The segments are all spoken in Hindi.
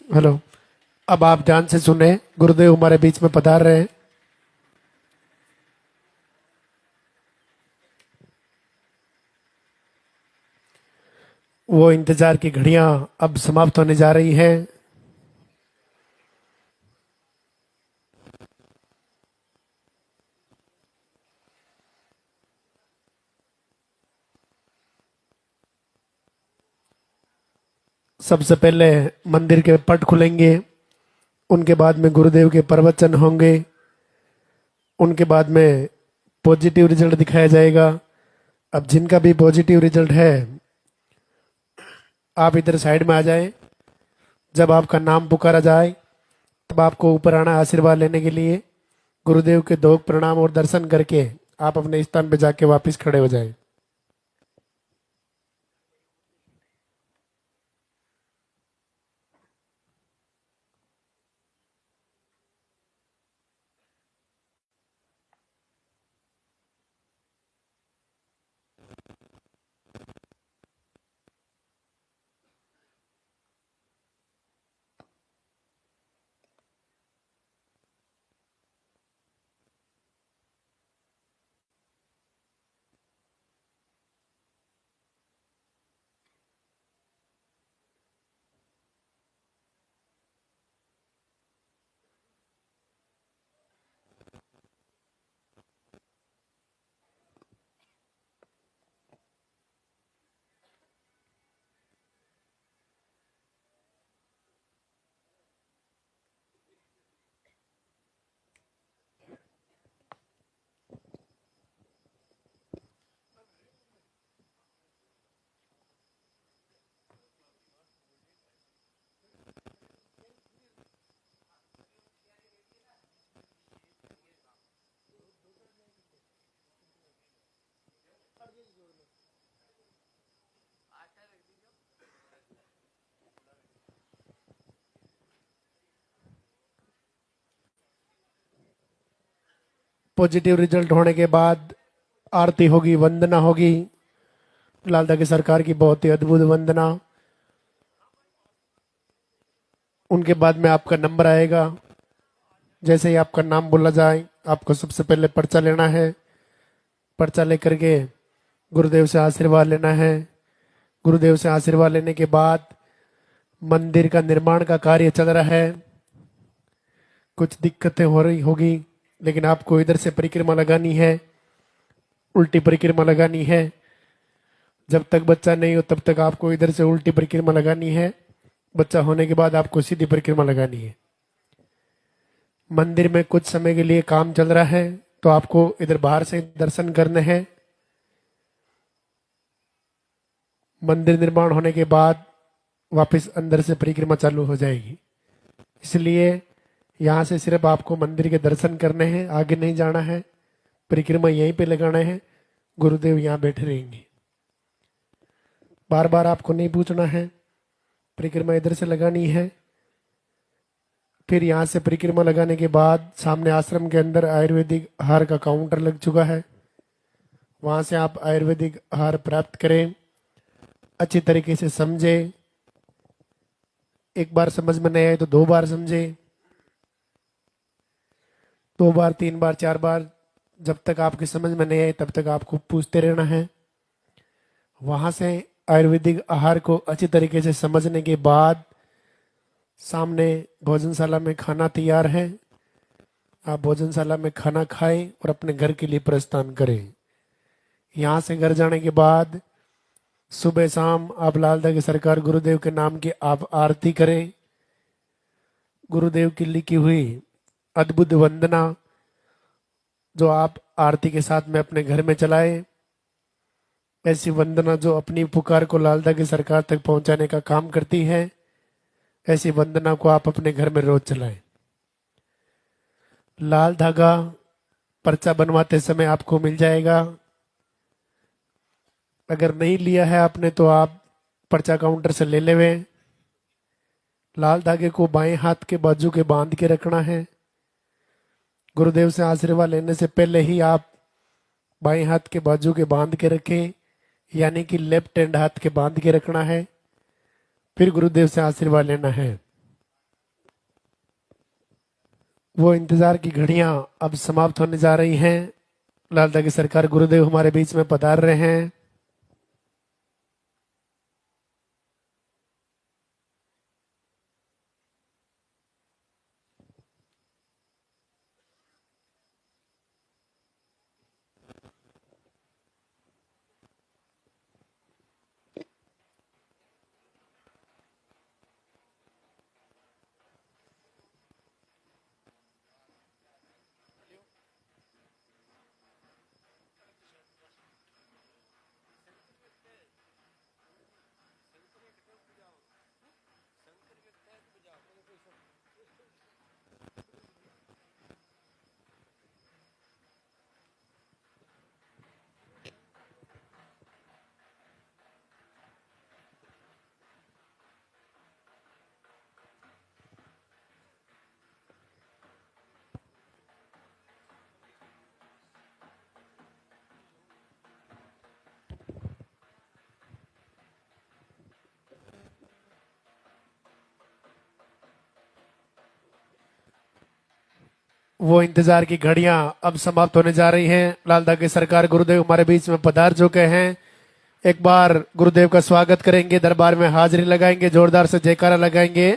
हेलो। अब आप ध्यान से सुने, गुरुदेव हमारे बीच में पधार रहे हैं। वो इंतजार की घड़ियां अब समाप्त होने जा रही हैं। सबसे पहले मंदिर के पट खुलेंगे, उनके बाद में गुरुदेव के प्रवचन होंगे, उनके बाद में पॉजिटिव रिजल्ट दिखाया जाएगा। अब जिनका भी पॉजिटिव रिजल्ट है, आप इधर साइड में आ जाएं। जब आपका नाम पुकारा जाए तब आपको ऊपर आना आशीर्वाद लेने के लिए। गुरुदेव के दो प्रणाम और दर्शन करके आप अपने स्थान पे जाके वापस खड़े हो जाएं। पॉजिटिव रिजल्ट होने के बाद आरती होगी, वंदना होगी। लालदा की सरकार की बहुत ही अद्भुत वंदना। उनके बाद में आपका नंबर आएगा। जैसे ही आपका नाम बोला जाए, आपको सबसे पहले पर्चा लेना है। पर्चा लेकर के गुरुदेव से आशीर्वाद लेना है। गुरुदेव से आशीर्वाद लेने के बाद मंदिर का निर्माण का कार्य चल रहा है, कुछ दिक्कतें हो रही होगी, लेकिन आपको इधर से परिक्रमा लगानी है, उल्टी परिक्रमा लगानी है। जब तक बच्चा नहीं हो तब तक आपको इधर से उल्टी परिक्रमा लगानी है। बच्चा होने के बाद आपको सीधी परिक्रमा लगानी है। मंदिर में कुछ समय के लिए काम चल रहा है, तो आपको इधर बाहर से दर्शन करने हैं। मंदिर निर्माण होने के बाद वापस अंदर से परिक्रमा चालू हो जाएगी। इसलिए यहाँ से सिर्फ आपको मंदिर के दर्शन करने हैं, आगे नहीं जाना है। परिक्रमा यहीं पे लगाना है, गुरुदेव यहाँ बैठे रहेंगे। बार बार आपको नहीं पूछना है, परिक्रमा इधर से लगानी है। फिर यहाँ से परिक्रमा लगाने के बाद सामने आश्रम के अंदर आयुर्वेदिक आहार का काउंटर लग चुका है, वहां से आप आयुर्वेदिक आहार प्राप्त करें। अच्छी तरीके से समझे। एक बार समझ में नहीं आए तो दो बार समझे, दो बार, तीन बार, चार बार, जब तक आपकी समझ में नहीं आए तब तक आपको पूछते रहना है। वहां से आयुर्वेदिक आहार को अच्छी तरीके से समझने के बाद सामने भोजनशाला में खाना तैयार है। आप भोजनशाला में खाना खाएं और अपने घर के लिए प्रस्थान करें। यहाँ से घर जाने के बाद सुबह शाम आप लालदा की सरकार गुरुदेव के नाम की आप आरती करें। गुरुदेव की लिखी हुई अद्भुत वंदना जो आप आरती के साथ में अपने घर में चलाएं। ऐसी वंदना जो अपनी पुकार को लालदा की सरकार तक पहुंचाने का काम करती है, ऐसी वंदना को आप अपने घर में रोज चलाएं। लाल धागा पर्चा बनवाते समय आपको मिल जाएगा। अगर नहीं लिया है आपने तो आप पर्चा काउंटर से ले लेवे। लाल धागे को बाएं हाथ के बाजू के बांध के रखना है। गुरुदेव से आशीर्वाद लेने से पहले ही आप बाएं हाथ के बाजू के बांध के रखें, यानी कि लेफ्ट हैंड हाथ के बांध के रखना है। फिर गुरुदेव से आशीर्वाद लेना है। वो इंतजार की घड़ियां अब समाप्त होने जा रही हैं। लाल धागे सरकार गुरुदेव हमारे बीच में पधार रहे हैं। वो इंतजार की घड़ियां अब समाप्त होने जा रही हैं। लाल धागे सरकार गुरुदेव हमारे बीच में पधार चुके हैं। एक बार गुरुदेव का स्वागत करेंगे, दरबार में हाजिरी लगाएंगे, जोरदार से जयकारा लगाएंगे।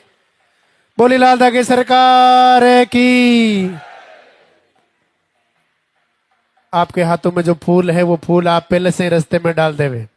बोली लाल धागे सरकार की। आपके हाथों में जो फूल है वो फूल आप पहले से ही रास्ते में डाल देवे।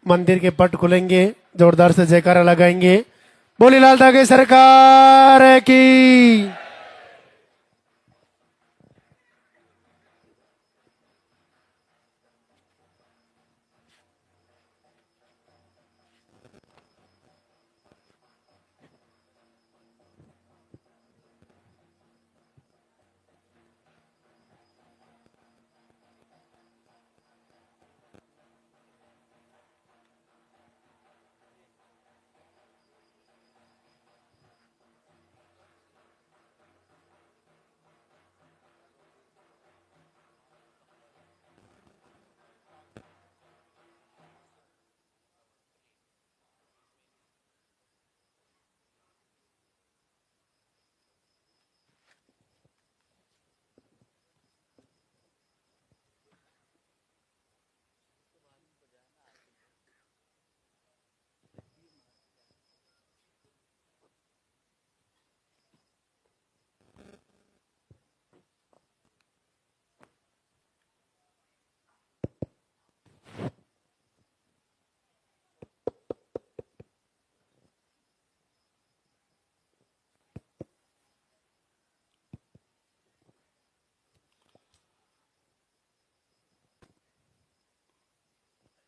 मंदिर के पट खुलेंगे, जोरदार से जयकारा लगाएंगे। बोली लाल धागे सरकार की।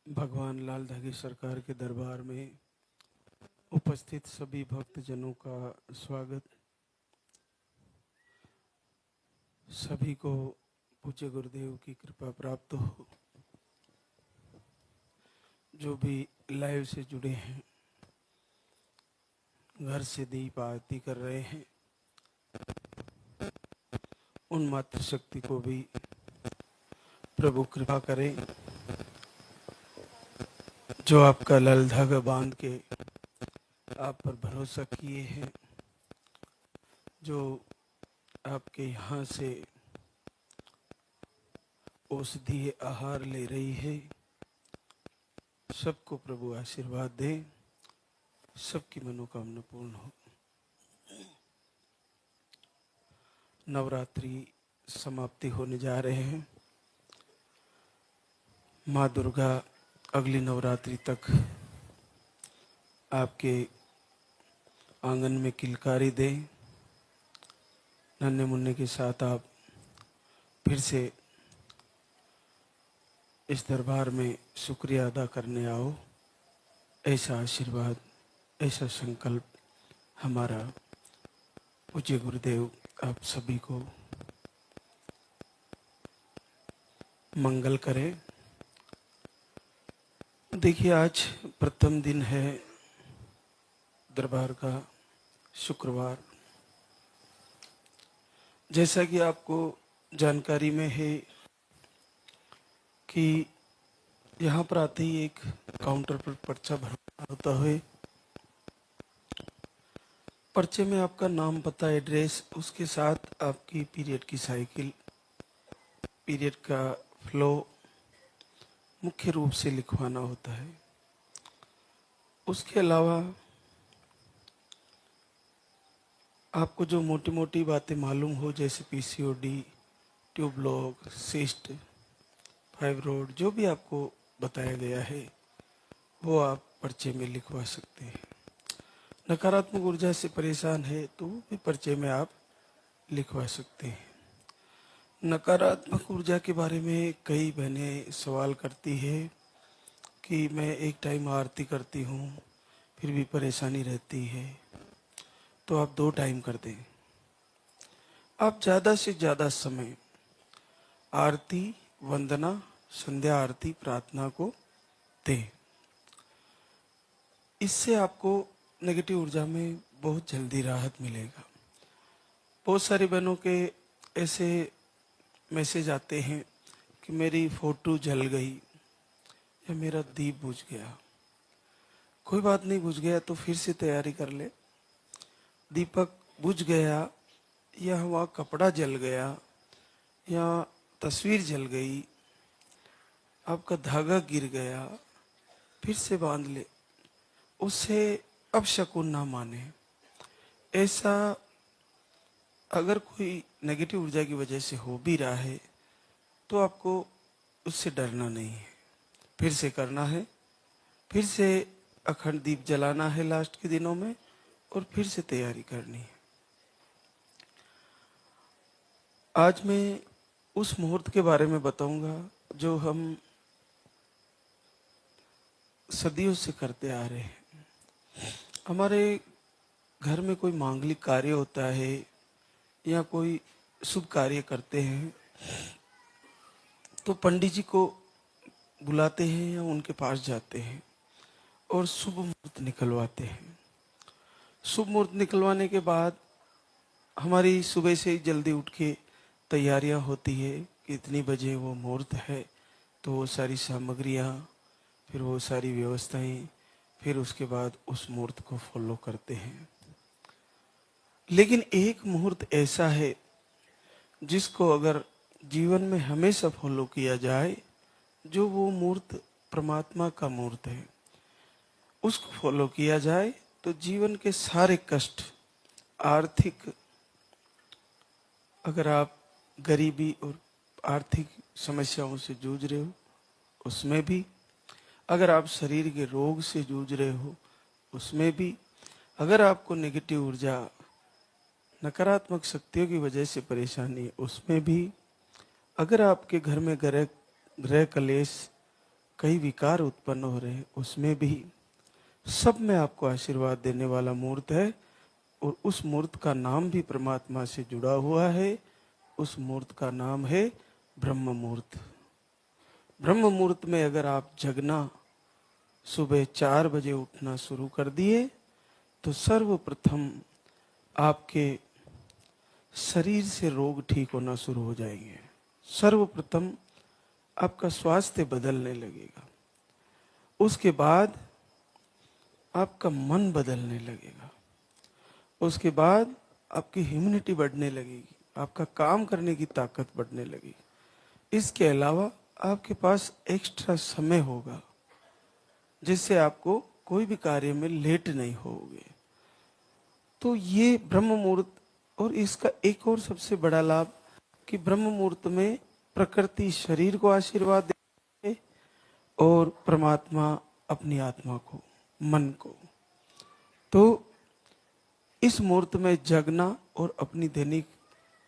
भगवान लाल धागे सरकार के दरबार में उपस्थित सभी भक्तजनों का स्वागत। सभी को पूज्य गुरुदेव की कृपा प्राप्त हो। जो भी लाइव से जुड़े हैं, घर से दीप आरती कर रहे हैं, उन मातृशक्ति को भी प्रभु कृपा करें जो आपका लाल धागा बांध के आप पर भरोसा किए हैं, जो आपके यहाँ से औषधीय आहार ले रही है। सबको प्रभु आशीर्वाद दे, सबकी मनोकामना पूर्ण हो। नवरात्रि समाप्ति होने जा रहे हैं। माँ दुर्गा अगली नवरात्रि तक आपके आंगन में किलकारी दे। नन्हे मुन्ने के साथ आप फिर से इस दरबार में शुक्रिया अदा करने आओ। ऐसा आशीर्वाद, ऐसा संकल्प हमारा पूज्य गुरुदेव आप सभी को मंगल करे। देखिए, आज प्रथम दिन है दरबार का, शुक्रवार। जैसा कि आपको जानकारी में है कि यहाँ पर आते ही एक काउंटर पर पर्चा भरना होता है। पर्चे में आपका नाम, पता, एड्रेस, उसके साथ आपकी पीरियड की साइकिल, पीरियड का फ्लो मुख्य रूप से लिखवाना होता है। उसके अलावा आपको जो मोटी मोटी बातें मालूम हो, जैसे पीसीओडी, ट्यूबलॉक, सिस्ट, फाइब्रोड, जो भी आपको बताया गया है वो आप पर्चे में लिखवा सकते हैं। नकारात्मक ऊर्जा से परेशान है तो वो भी पर्चे में आप लिखवा सकते हैं। नकारात्मक ऊर्जा के बारे में कई बहनें सवाल करती है कि मैं एक टाइम आरती करती हूँ फिर भी परेशानी रहती है, तो आप 2 टाइम कर दें। आप ज़्यादा से ज़्यादा समय आरती, वंदना, संध्या आरती, प्रार्थना को दें। इससे आपको नेगेटिव ऊर्जा में बहुत जल्दी राहत मिलेगा। बहुत सारी बहनों के ऐसे मैसेज आते हैं कि मेरी फोटो जल गई या मेरा दीप बुझ गया। कोई बात नहीं, बुझ गया तो फिर से तैयारी कर ले। दीपक बुझ गया या वहाँ कपड़ा जल गया या तस्वीर जल गई, आपका धागा गिर गया, फिर से बांध ले। उससे अपशकुन ना माने। ऐसा अगर कोई नेगेटिव ऊर्जा की वजह से हो भी रहा है तो आपको उससे डरना नहीं है। फिर से करना है, फिर से अखंड दीप जलाना है लास्ट के दिनों में, और फिर से तैयारी करनी है। आज मैं उस मुहूर्त के बारे में बताऊंगा जो हम सदियों से करते आ रहे हैं। हमारे घर में कोई मांगलिक कार्य होता है या कोई शुभ कार्य करते हैं तो पंडित जी को बुलाते हैं या उनके पास जाते हैं और शुभ मुहूर्त निकलवाते हैं। शुभ मुहूर्त निकलवाने के बाद हमारी सुबह से ही जल्दी उठ के तैयारियां होती है कि इतनी बजे वो मुहूर्त है, तो वो सारी सामग्रियां, फिर वो सारी व्यवस्थाएं, फिर उसके बाद उस मुहूर्त को फॉलो करते हैं। लेकिन एक मुहूर्त ऐसा है जिसको अगर जीवन में हमेशा फॉलो किया जाए, जो वो मुहूर्त परमात्मा का मुहूर्त है, उसको फॉलो किया जाए तो जीवन के सारे कष्ट, आर्थिक, अगर आप गरीबी और आर्थिक समस्याओं से जूझ रहे हो उसमें भी, अगर आप शरीर के रोग से जूझ रहे हो उसमें भी, अगर आपको नेगेटिव ऊर्जा, नकारात्मक शक्तियों की वजह से परेशानी है उसमें भी, अगर आपके घर में ग्रह कलेश, कई विकार उत्पन्न हो रहे हैं उसमें भी, सब में आपको आशीर्वाद देने वाला मुहूर्त है। और उस मुहूर्त का नाम भी परमात्मा से जुड़ा हुआ है। उस मुहूर्त का नाम है ब्रह्म मुहूर्त। ब्रह्म मुहूर्त में अगर आप जगना, सुबह 4 बजे उठना शुरू कर दिए तो सर्वप्रथम आपके शरीर से रोग ठीक होना शुरू हो जाएंगे। सर्वप्रथम आपका स्वास्थ्य बदलने लगेगा। उसके बाद आपका मन बदलने लगेगा। उसके बाद आपकी इम्यूनिटी बढ़ने लगेगी, आपका काम करने की ताकत बढ़ने लगेगी। इसके अलावा आपके पास एक्स्ट्रा समय होगा जिससे आपको कोई भी कार्य में लेट नहीं होगे। तो ये ब्रह्म मुहूर्त, और इसका एक और सबसे बड़ा लाभ कि ब्रह्म मुहूर्त में प्रकृति शरीर को आशीर्वाद देती है और परमात्मा अपनी आत्मा को, मन को। तो इस मुहूर्त में जगना और अपनी दैनिक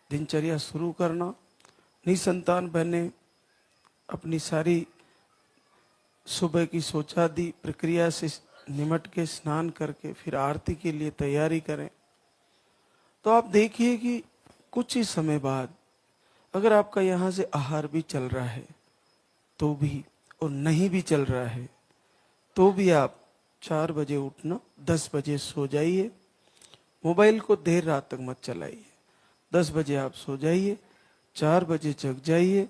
दिनचर्या शुरू करना, निसंतान बहने अपनी सारी सुबह की शौचादि प्रक्रिया से निमट के स्नान करके फिर आरती के लिए तैयारी करें। तो आप देखिए कि कुछ ही समय बाद अगर आपका यहाँ से आहार भी चल रहा है तो भी, और नहीं भी चल रहा है तो भी, आप 4 बजे उठना, 10 बजे सो जाइए। मोबाइल को देर रात तक मत चलाइए। 10 बजे आप सो जाइए, 4 बजे जग जाइए।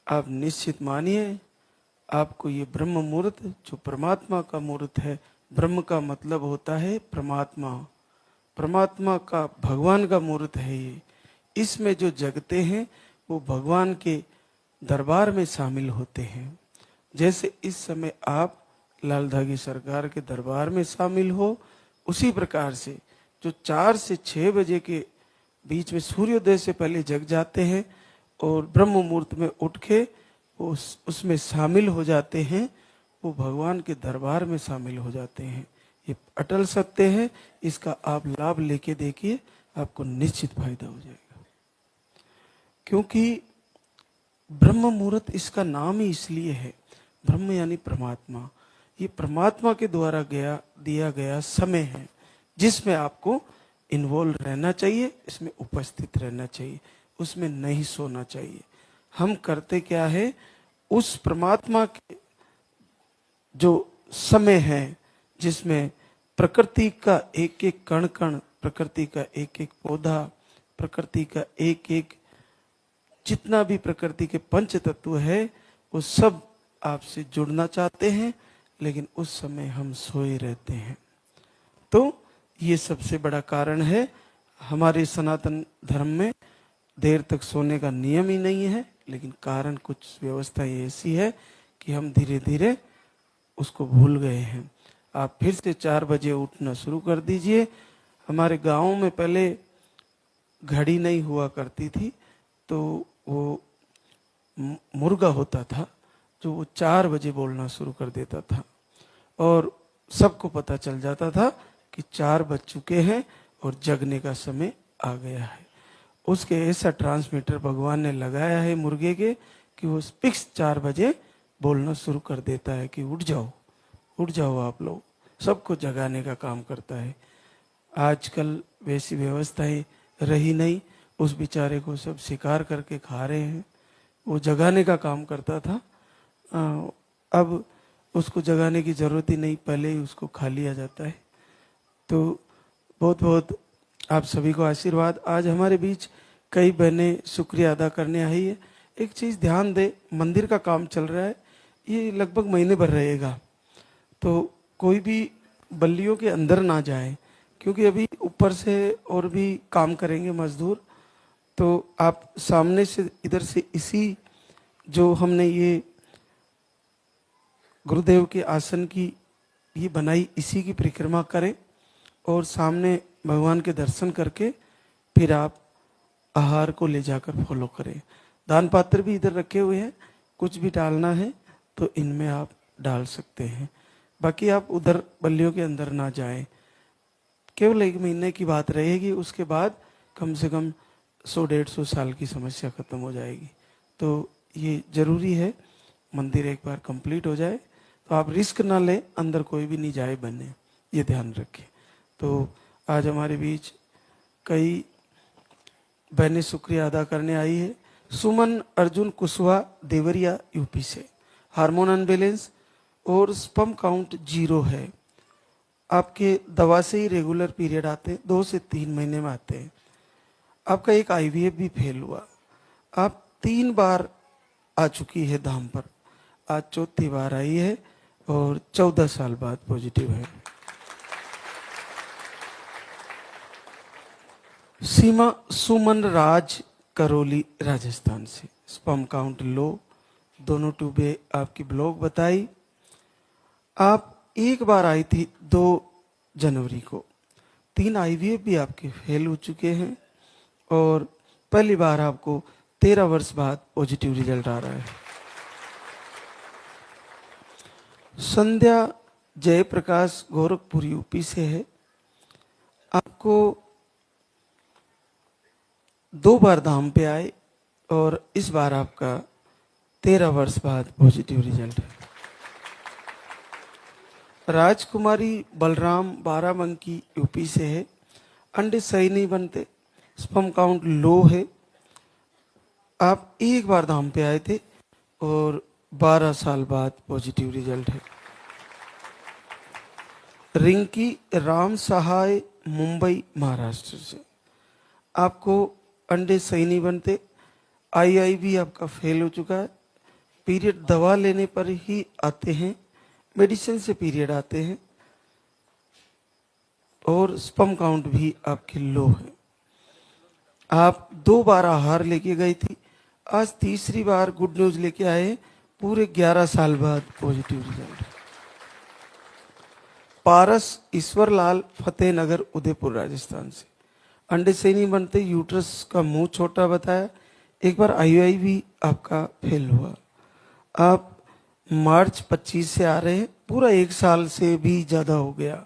आप निश्चित मानिए आपको ये ब्रह्म मुहूर्त, जो परमात्मा का मुहूर्त है, ब्रह्म का मतलब होता है परमात्मा, परमात्मा का, भगवान का मुहूर्त है ये। इसमें जो जगते हैं वो भगवान के दरबार में शामिल होते हैं। जैसे इस समय आप लाल धागी सरकार के दरबार में शामिल हो, उसी प्रकार से जो 4 से 6 बजे के बीच में सूर्योदय से पहले जग जाते हैं और ब्रह्म मुहूर्त में उठ के उसमें शामिल हो जाते हैं, वो भगवान के दरबार में शामिल हो जाते हैं। ये अटल सत्य है, इसका आप लाभ लेके देखिए, आपको निश्चित फायदा हो जाएगा। क्योंकि ब्रह्म मुहूर्त इसका नाम ही इसलिए है, ब्रह्म यानी परमात्मा। ये परमात्मा के द्वारा दिया गया समय है जिसमें आपको इन्वॉल्व रहना चाहिए, इसमें उपस्थित रहना चाहिए, उसमें नहीं सोना चाहिए। हम करते क्या है, उस परमात्मा के जो समय है जिसमें प्रकृति का एक एक कण कण, प्रकृति का एक एक पौधा, प्रकृति का एक एक जितना भी प्रकृति के पंच तत्व है वो सब आपसे जुड़ना चाहते हैं, लेकिन उस समय हम सोए रहते हैं। तो ये सबसे बड़ा कारण है। हमारे सनातन धर्म में देर तक सोने का नियम ही नहीं है, लेकिन कारण कुछ व्यवस्था ऐसी है कि हम धीरे धीरे उसको भूल गए हैं। आप फिर से 4 बजे उठना शुरू कर दीजिए। हमारे गांव में पहले घड़ी नहीं हुआ करती थी, तो वो मुर्गा होता था जो वो 4 बजे बोलना शुरू कर देता था और सबको पता चल जाता था कि 4 बज चुके हैं और जगने का समय आ गया है। उसके ऐसा ट्रांसमीटर भगवान ने लगाया है मुर्गे के कि वो फिक्स 4 बजे बोलना शुरू कर देता है कि उठ जाओ आप लोग, सबको जगाने का काम करता है। आजकल वैसी व्यवस्थाएं रही नहीं, उस बेचारे को सब शिकार करके खा रहे हैं। वो जगाने का काम करता था, अब उसको जगाने की जरूरत ही नहीं, पहले ही उसको खा लिया जाता है। तो बहुत बहुत आप सभी को आशीर्वाद। आज हमारे बीच कई बहनें शुक्रिया अदा करने आई है। एक चीज ध्यान दे, मंदिर का काम चल रहा है, ये लगभग महीने भर रहेगा, तो कोई भी बल्लियों के अंदर ना जाए, क्योंकि अभी ऊपर से और भी काम करेंगे मजदूर। तो आप सामने से, इधर से, इसी जो हमने ये गुरुदेव के आसन की ये बनाई, इसी की परिक्रमा करें और सामने भगवान के दर्शन करके फिर आप आहार को ले जाकर फॉलो करें। दान पात्र भी इधर रखे हुए हैं, कुछ भी डालना है तो इनमें आप डाल सकते हैं। बाकी आप उधर बल्लियों के अंदर ना जाएं। केवल 1 महीने की बात रहेगी, उसके बाद कम से कम 100-150 साल की समस्या खत्म हो जाएगी। तो ये जरूरी है मंदिर एक बार कंप्लीट हो जाए, तो आप रिस्क ना लें, अंदर कोई भी नहीं जाए बने, ये ध्यान रखें। तो आज हमारे बीच कई बहनें शुक्रिया अदा करने आई है। सुमन अर्जुन कुशवाहा देवरिया यूपी से, हार्मोन अनबैलेंस और स्पर्म काउंट 0 है। आपके दवा से ही रेगुलर पीरियड आते हैं, 2 से 3 महीने में आते हैं। आपका एक आईवीएफ भी फेल हुआ, आप 3 बार आ चुकी है धाम पर, आज 4थी बार आई है और 14 साल बाद पॉजिटिव है। सीमा सुमन राज करौली राजस्थान से, स्पर्म काउंट लो, दोनों ट्यूबे आपकी ब्लॉक बताई। आप एक बार आई थी 2 जनवरी को, 3 आईवीएफ भी आपके फेल हो चुके हैं और पहली बार आपको 13 वर्ष बाद पॉजिटिव रिजल्ट आ रहा है। संध्या जयप्रकाश गोरखपुर यूपी से है। आपको 2 बार धाम पे आए और इस बार आपका 13 वर्ष बाद पॉजिटिव रिजल्ट है। राजकुमारी बलराम बाराबंकी यूपी से है। अंडे सही नहीं बनते, स्पर्म काउंट लो है। आप 1 बार धाम पे आए थे और 12 साल बाद पॉजिटिव रिजल्ट है। रिंकी राम सहाय मुंबई महाराष्ट्र से। आपको अंडे सही नहीं बनते, आईआईवी आपका फेल हो चुका है। पीरियड दवा लेने पर ही आते हैं, मेडिसिन से पीरियड आते हैं और स्पर्म काउंट भी आपके लो है। आप 2 बार आहार लेके गई थी, आज तीसरी बार गुड न्यूज लेके आए हैं, पूरे 11 साल बाद पॉजिटिव रिजल्ट। पारस ईश्वरलाल फतेहनगर उदयपुर राजस्थान से। अंडे सही नहीं बनते, यूट्रस का मुंह छोटा बताया, 1 बार आईयूआई भी आपका फेल हुआ। आप मार्च 25 से आ रहे हैं, पूरा 1 साल से भी ज्यादा हो गया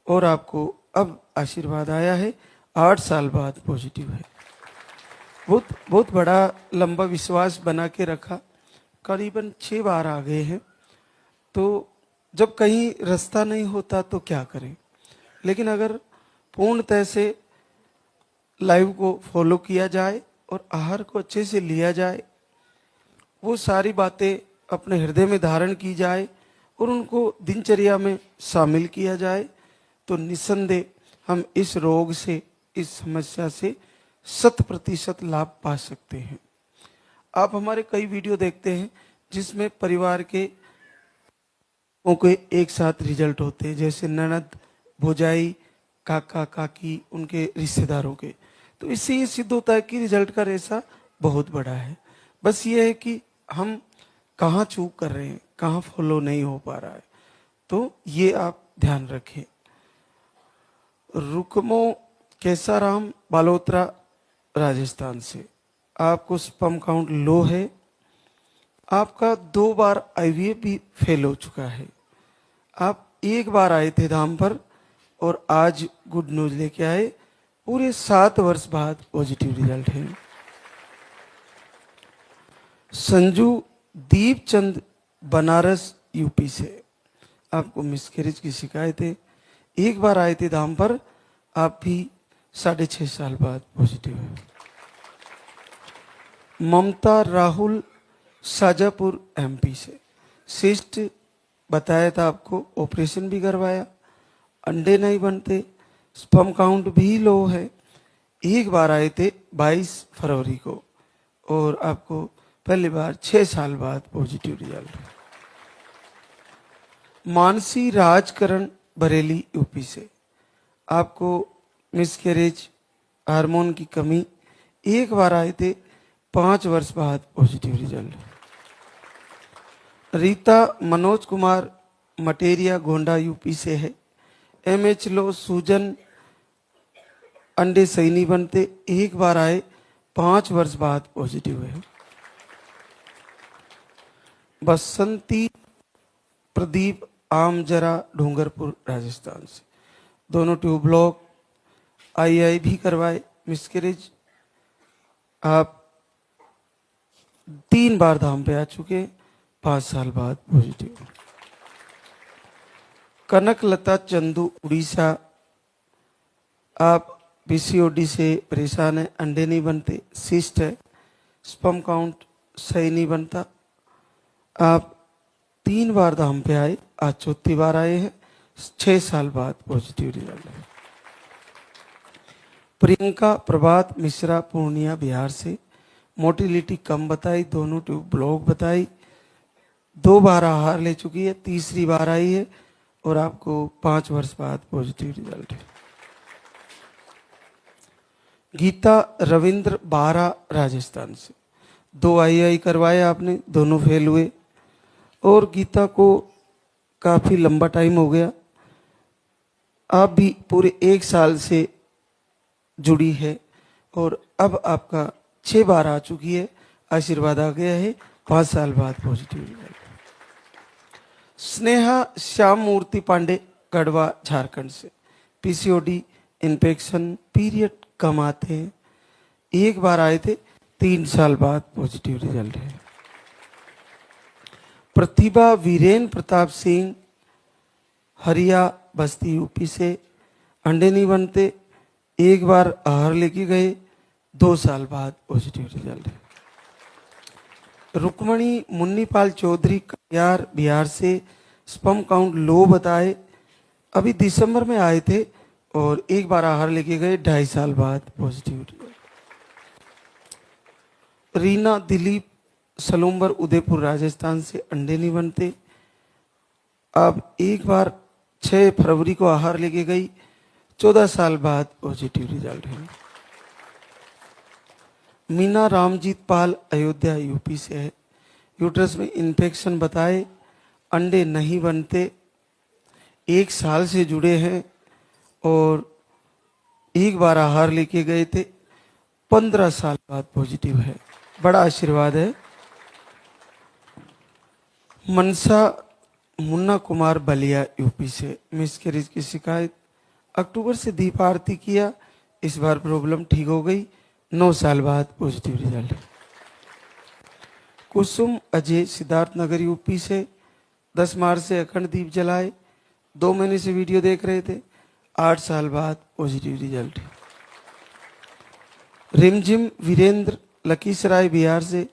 और आपको अब आशीर्वाद आया है, 8 साल बाद पॉजिटिव है। बहुत बड़ा लंबा विश्वास बना के रखा, करीबन 6 बार आ गए हैं। तो जब कहीं रास्ता नहीं होता तो क्या करें, लेकिन अगर पूर्णतः से लाइव को फॉलो किया जाए और आहार को अच्छे से लिया जाए, वो सारी बातें अपने हृदय में धारण की जाए और उनको दिनचर्या में शामिल किया जाए, तो निस्संदेह हम इस रोग से, इस समस्या से 100% लाभ पा सकते हैं। आप हमारे कई वीडियो देखते हैं जिसमें परिवार के एक साथ रिजल्ट होते हैं, जैसे ननद, भौजाई, काका, काकी, उनके रिश्तेदारों के। तो इससे ये सिद्ध होता है कि रिजल्ट का रेशा बहुत बड़ा है। बस ये है कि हम कहाँ चूक कर रहे हैं, कहाँ फॉलो नहीं हो पा रहा है, तो ये आप ध्यान रखें। रुकमो केसाराम बालोत्रा राजस्थान से। आपको स्पर्म काउंट लो है, आपका 2 बार आईवीएफ भी फेल हो चुका है। आप 1 बार आए थे धाम पर और आज गुड न्यूज लेके आए, पूरे 7 वर्ष बाद पॉजिटिव रिजल्ट है। संजू दीपचंद बनारस यूपी से। आपको मिसकैरेज की शिकायत है, 1 बार आए थे धाम पर, आप भी 6.5 साल बाद पॉजिटिव है। ममता राहुल शाजापुर एमपी से। सिस्ट बताया था आपको, ऑपरेशन भी करवाया, अंडे नहीं बनते, स्पर्म काउंट भी लो है। 1 बार आए थे 22 फरवरी को और आपको पहली बार 6 साल बाद positive result. Mansi Rajkaran Bareilly UP से। आपको मिसकैरेज, हार्मोन की कमी, 1 बार आए थे, 5 वर्ष बाद positive result. Rita Manoj Kumar materia Gonda UP से है। एमएच लो, सूजन, अंडे सही नहीं बनते, 1 बार आए, 5 वर्ष बाद पॉजिटिव है। बसंती प्रदीप आमजरा डूंगरपुर राजस्थान से। दोनों ट्यूब ब्लॉक, आईआई भी करवाए, मिसकैरेज। आप 3 बार धाम पे आ चुके, 5 साल बाद पॉजिटिव। कनक लता चंदू उड़ीसा। आप पीसीओडी से परेशान है, अंडे नहीं बनते, सिस्ट है, स्पर्म काउंट सही नहीं बनता। आप 3 बार धाम पे आए, आज 4थी बार आए हैं, 6 साल बाद पॉजिटिव रिजल्ट है। प्रियंका प्रभात मिश्रा पूर्णिया बिहार से। मोटिलिटी कम बताई, दोनों ट्यूब ब्लॉक बताई, 2 बार आहार ले चुकी है, तीसरी बार आई है और आपको 5 वर्ष बाद पॉजिटिव रिजल्ट है। गीता रविंद्र बारा राजस्थान से। 2 आईआई करवाए आपने, दोनों फेल हुए और गीता को काफी लंबा टाइम हो गया, आप भी पूरे 1 साल से जुड़ी है और अब आपका 6 बार आ चुकी है, आशीर्वाद आ गया है, 5 साल बाद पॉजिटिव रिजल्ट। स्नेहा श्याम मूर्ति पांडे, गढ़वा, झारखंड से। पीसीओडी इन्फेक्शन पीरियड कम आते हैं, एक बार आए थे, 3 साल बाद पॉजिटिव रिजल्ट है। प्रतिभा वीरेन प्रताप सिंह, हरिया, बस्ती, यूपी से। अंडे नहीं बनते, एक बार आहार लेके गए, 2 साल बाद पॉजिटिव रिजल्ट है। रुक्मणी मुन्नीपाल चौधरी, कटियार, बिहार से। स्पर्म काउंट लो बताए, अभी दिसंबर में आए थे और एक बार आहार लेके गए, 2.5 साल बाद पॉजिटिव रिजल्ट। रीना दिलीप, सलूम्बर, उदयपुर, राजस्थान से। अंडे नहीं बनते, अब एक बार 6 फरवरी को आहार लेके गई, 14 साल बाद पॉजिटिव रिजल्ट है। मीना रामजीत पाल, अयोध्या, यूपी से है। यूट्रस में इन्फेक्शन बताए, अंडे नहीं बनते, 1 साल से जुड़े हैं और एक बार आहार लेके गए थे, 15 साल बाद पॉजिटिव है। बड़ा आशीर्वाद है। मनसा मुन्ना कुमार, बलिया, यूपी से। मिसकैरेज की शिकायत, अक्टूबर से दीप आरती किया, इस बार प्रॉब्लम ठीक हो गई, 9 साल बाद पॉजिटिव रिजल्ट है। कुसुम अजय, सिद्धार्थ नगर, यूपी से। 10 मार्च से अखंड दीप जलाए, 2 महीने से वीडियो देख रहे थे, 8 साल बाद पॉजिटिव रिजल्ट है। रिमझिम वीरेंद्र, लखीसराय, बिहार से।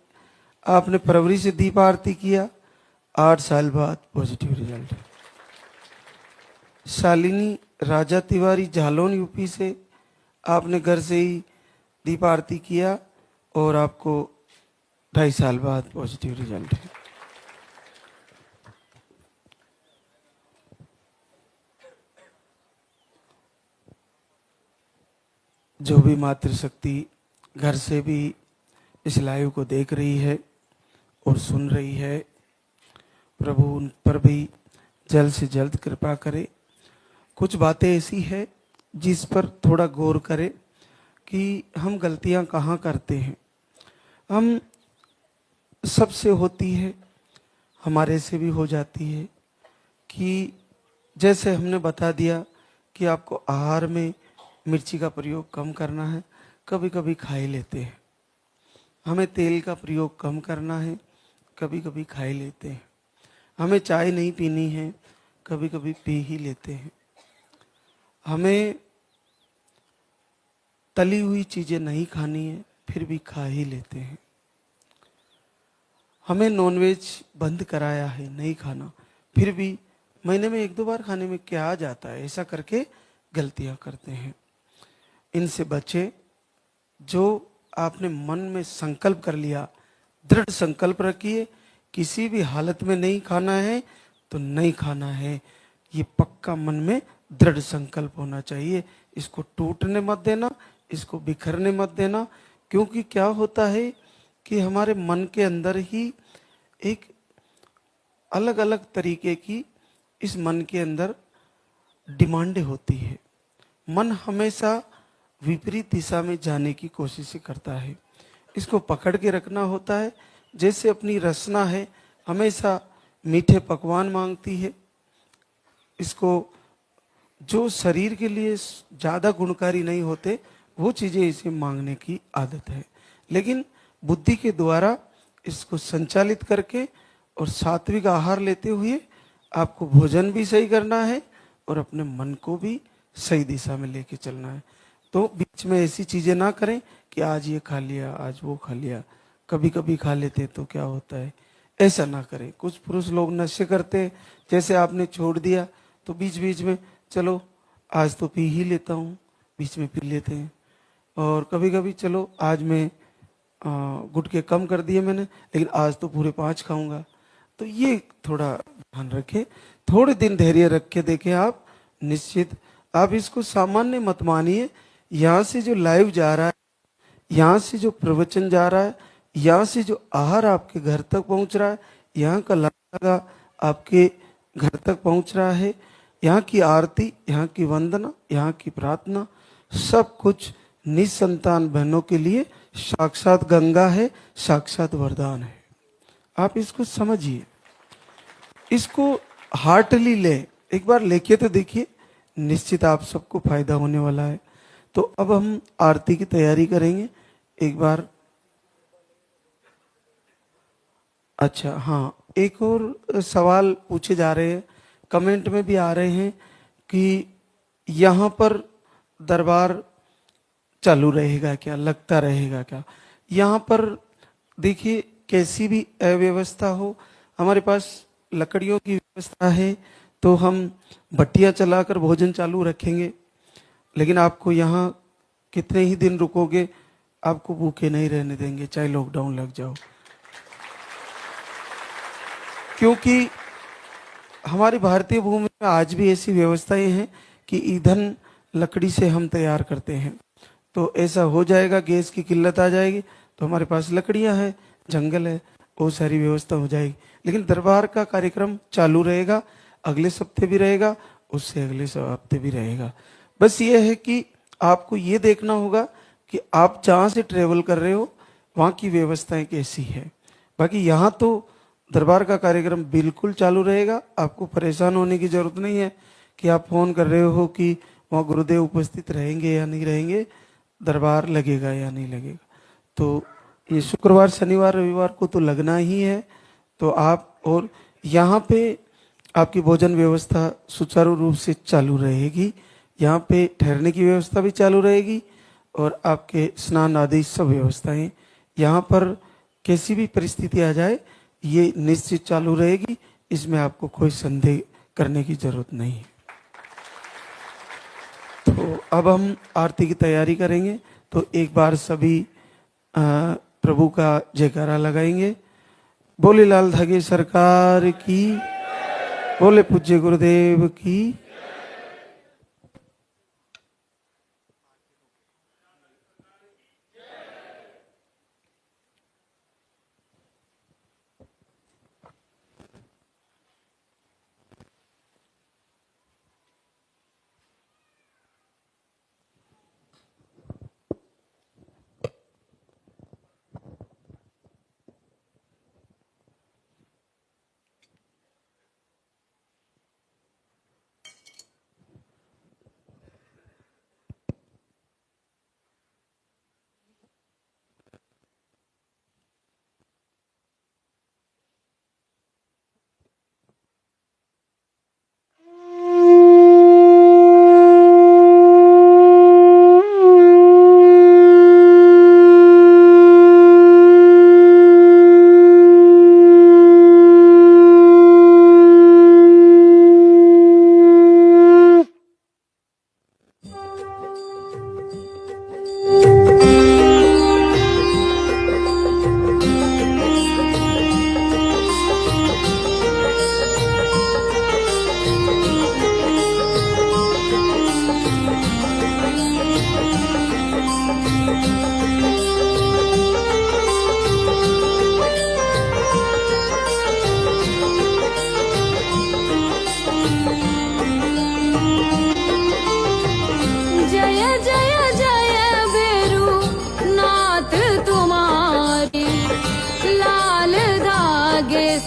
आपने फरवरी से दीप आरती किया, 8 साल बाद पॉजिटिव रिजल्ट है। शालिनी राजा तिवारी, जालौन, यूपी से। आपने घर से ही दीप आरती किया और आपको 2.5 साल बाद पॉजिटिव रिजल्ट है। जो भी मातृशक्ति घर से भी इस लाइव को देख रही है और सुन रही है, प्रभु उन पर भी जल्द से जल्द कृपा करे। कुछ बातें ऐसी है जिस पर थोड़ा गौर करें कि हम गलतियां कहाँ करते हैं। हम सबसे होती है, हमारे से भी हो जाती है कि जैसे हमने बता दिया कि आपको आहार में मिर्ची का प्रयोग कम करना है, कभी कभी खा ही लेते हैं। हमें तेल का प्रयोग कम करना है, कभी कभी खा ही लेते हैं। हमें चाय नहीं पीनी है, कभी कभी पी ही लेते हैं। हमें तली हुई चीजें नहीं खानी है, फिर भी खा ही लेते हैं। हमें नॉनवेज बंद कराया है, नहीं खाना, फिर भी महीने में 1-2 बार खाने में क्या आ जाता है, ऐसा करके गलतियां करते हैं। इनसे बचे। जो आपने मन में संकल्प कर लिया, दृढ़ संकल्प रखिए, किसी भी हालत में नहीं खाना है तो नहीं खाना है, ये पक्का मन में दृढ़ संकल्प होना चाहिए। इसको टूटने मत देना, इसको बिखरने मत देना, क्योंकि क्या होता है कि हमारे मन के अंदर ही एक अलग अलग तरीके की इस मन के अंदर डिमांडें होती है। मन हमेशा विपरीत दिशा में जाने की कोशिश करता है, इसको पकड़ के रखना होता है। जैसे अपनी रचना है, हमेशा मीठे पकवान मांगती है, इसको जो शरीर के लिए ज़्यादा गुणकारी नहीं होते वो चीज़ें इसे मांगने की आदत है। लेकिन बुद्धि के द्वारा इसको संचालित करके और सात्विक आहार लेते हुए आपको भोजन भी सही करना है और अपने मन को भी सही दिशा में लेके चलना है। तो बीच में ऐसी चीजें ना करें कि आज ये खा लिया, आज वो खा लिया, कभी कभी खा लेते तो क्या होता है, ऐसा ना करें। कुछ पुरुष लोग नशे करते हैं, जैसे आपने छोड़ दिया तो बीच बीच में चलो आज तो पी ही लेता हूँ, बीच में पी लेते हैं। और कभी कभी चलो आज मैं गुटखे कम कर दिए मैंने, लेकिन आज तो पूरे 5 खाऊंगा। तो ये थोड़ा ध्यान रखें, थोड़े दिन धैर्य रख के देखें आप, निश्चित आप इसको सामान्य मत मानिए। यहाँ से जो लाइव जा रहा है, यहाँ से जो प्रवचन जा रहा है, यहाँ से जो आहार आपके घर तक पहुँच रहा है, यहाँ का लगा आपके घर तक पहुँच रहा है, यहाँ की आरती, यहाँ की वंदना, यहाँ की प्रार्थना, सब कुछ निसंतान बहनों के लिए साक्षात गंगा है, साक्षात वरदान है। आप इसको समझिए, इसको हार्टली ले, एक बार लेके तो देखिए, निश्चित आप सबको फायदा होने वाला है। तो अब हम आरती की तैयारी करेंगे एक बार। अच्छा, हाँ, एक और सवाल पूछे जा रहे हैं, कमेंट में भी आ रहे हैं कि यहाँ पर दरबार चालू रहेगा क्या, लगता रहेगा क्या। यहाँ पर देखिए, कैसी भी अव्यवस्था हो, हमारे पास लकड़ियों की व्यवस्था है, तो हम भट्टियाँ चलाकर भोजन चालू रखेंगे। लेकिन आपको यहाँ कितने ही दिन रुकोगे, आपको भूखे नहीं रहने देंगे, चाहे लॉकडाउन लग जाओ। क्योंकि हमारी भारतीय भूमि में आज भी ऐसी व्यवस्थाएं हैं कि ईंधन लकड़ी से हम तैयार करते हैं। तो ऐसा हो जाएगा, गैस की किल्लत आ जाएगी, तो हमारे पास लकड़ियां हैं, जंगल है, वो सारी व्यवस्था हो जाएगी। लेकिन दरबार का कार्यक्रम चालू रहेगा, अगले सप्ताह भी रहेगा, उससे अगले हफ्ते भी रहेगा। बस ये है कि आपको ये देखना होगा कि आप जहाँ से ट्रेवल कर रहे हो वहाँ की व्यवस्थाएं कैसी है। बाकी यहाँ तो दरबार का कार्यक्रम बिल्कुल चालू रहेगा, आपको परेशान होने की जरूरत नहीं है कि आप फोन कर रहे हो कि वहाँ गुरुदेव उपस्थित रहेंगे या नहीं रहेंगे, दरबार लगेगा या नहीं लगेगा। तो ये शुक्रवार, शनिवार, रविवार को तो लगना ही है। तो आप, और यहाँ पे आपकी भोजन व्यवस्था सुचारू रूप से चालू रहेगी, यहाँ पे ठहरने की व्यवस्था भी चालू रहेगी, और आपके स्नान आदि सब व्यवस्थाएं यहाँ पर कैसी भी परिस्थिति आ जाए ये निश्चित चालू रहेगी, इसमें आपको कोई संदेह करने की जरूरत नहीं है। तो अब हम आरती की तैयारी करेंगे, तो एक बार सभी प्रभु का जयकारा लगाएंगे। बोले लाल धागे सरकार की, बोले पूज्य गुरुदेव की।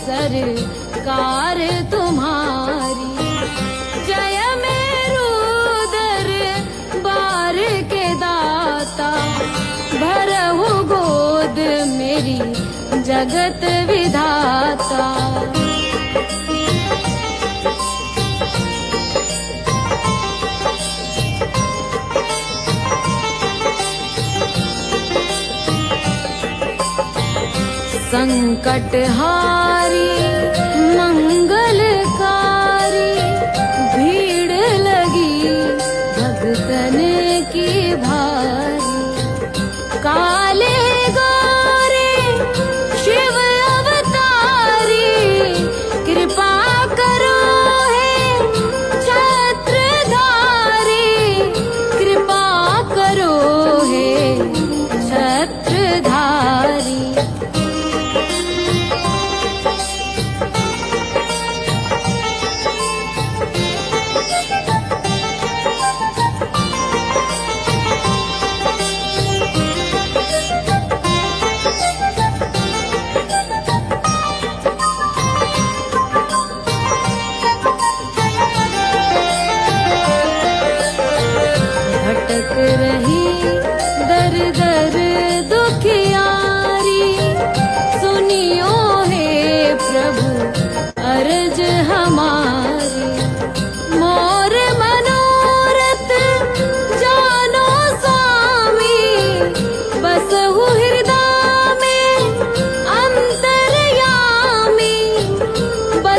सरकार तुम्हारी, जय मेरू दरबार के दाता, भरहु गोद मेरी जगत विधाता। संकट हारी मंगलकारी, भीड़ लगी भगतन की भारी। काले गोरे शिव अवतारी, कृपा करो हे छत्रधारी, कृपा करो हे छत्रधारी।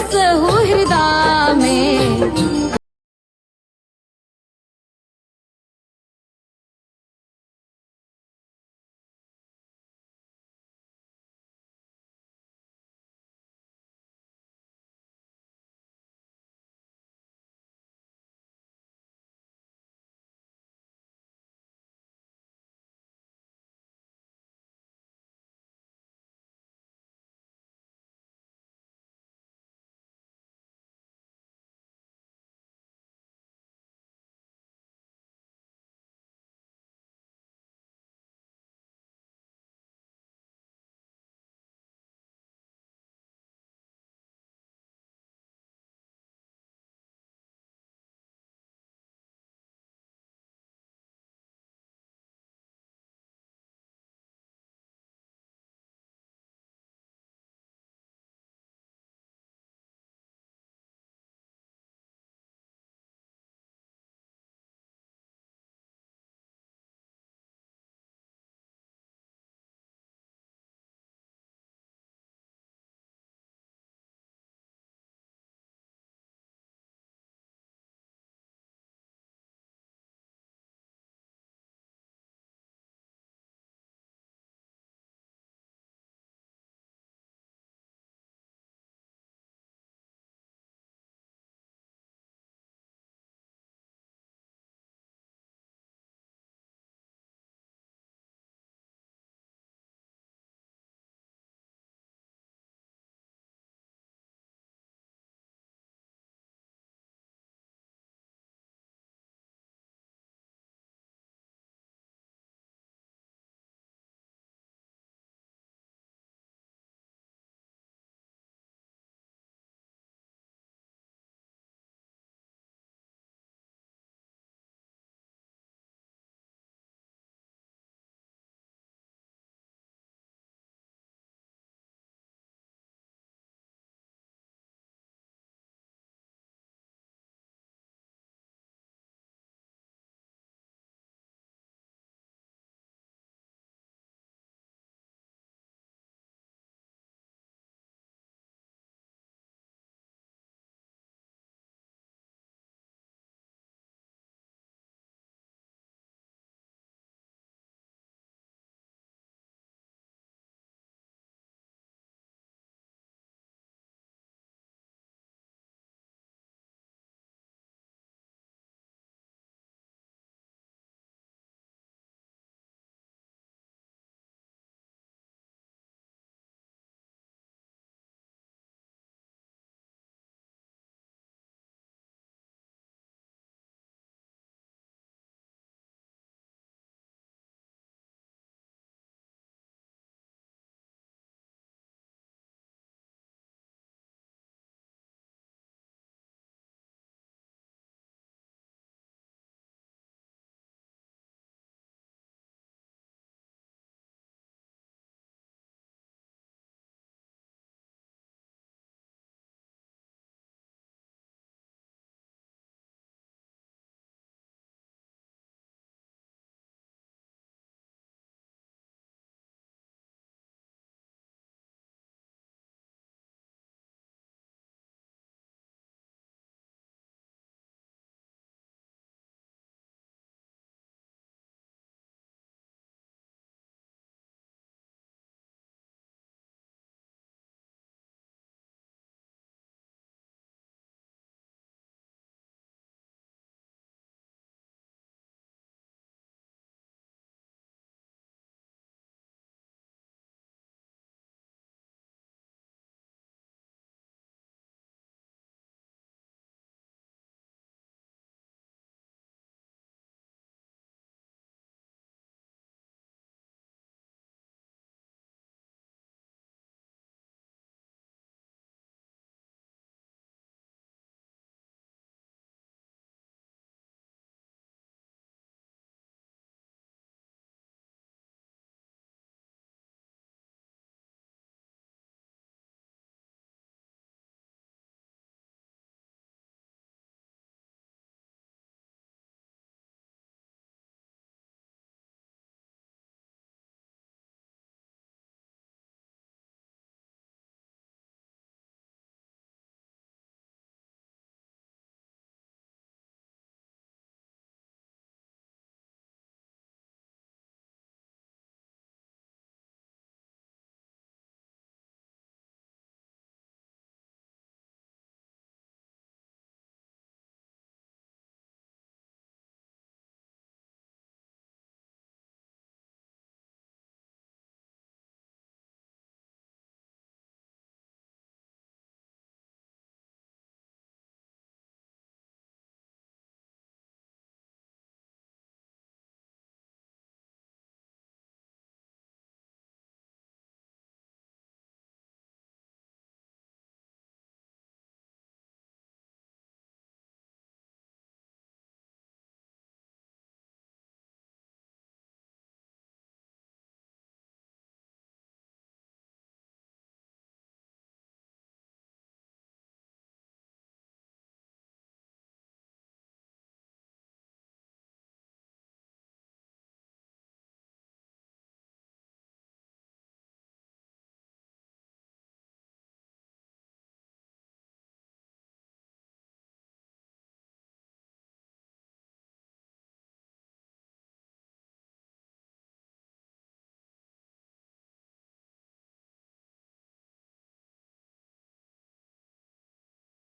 बसहु हृदय में